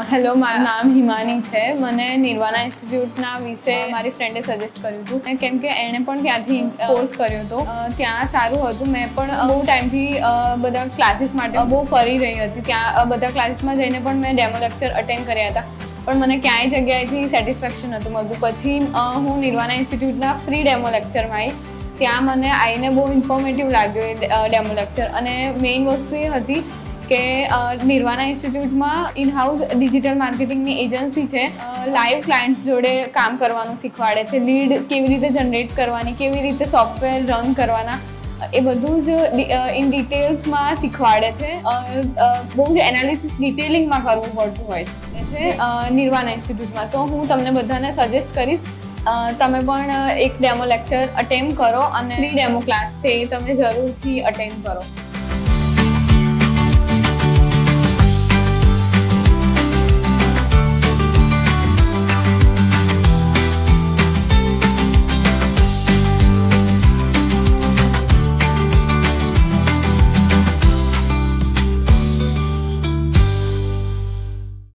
Hello, મારું નામ હિમાની છે. મને નિર્વાણા ઇન્સ્ટિટ્યૂટના વિશે મારી ફ્રેન્ડે સજેસ્ટ કર્યું હતું, કેમ કે એણે પણ ત્યાંથી કોર્સ કર્યો હતો. ત્યાં સારું હતું. મેં પણ બહુ ટાઈમથી બધા ક્લાસીસ માટે બહુ ફરી રહી હતી. ત્યાં બધા ક્લાસીસમાં જઈને પણ મેં ડેમો લેક્ચર અટેન્ડ કર્યા હતા, પણ મને ક્યાંય જગ્યાએથી સેટિસ્ફેક્શન નહોતું મળતું. પછી હું નિર્વાણા ઇન્સ્ટિટ્યૂટના ફ્રી ડેમો લેક્ચરમાં આવી. ત્યાં મને આવીને બહુ ઇન્ફોર્મેટિવ લાગ્યો એ ડેમો લેક્ચર. અને મેઇન વસ્તુ એ હતી કે નિર્વાણા ઇન્સ્ટિટ્યૂટમાં ઇનહાઉસ ડિજિટલ માર્કેટિંગની એજન્સી છે. લાઈવ ક્લાયન્ટ્સ જોડે કામ કરવાનું શીખવાડે છે. લીડ કેવી રીતે જનરેટ કરવાની, કેવી રીતે સોફ્ટવેર રન કરવાના, એ બધું જ ઇન ડિટેલ્સમાં શીખવાડે છે. બહુ જ એનાલિસિસ ડિટેલિંગમાં કરવું પડતું હોય છે નિર્વાણા ઇન્સ્ટિટ્યૂટમાં. તો હું તમને બધાને સજેસ્ટ કરીશ તમે પણ એક ડેમો લેક્ચર અટેમ્પ કરો, અને ફ્રી ડેમો ક્લાસ છે એ તમે જરૂરથી અટેન્ડ કરો.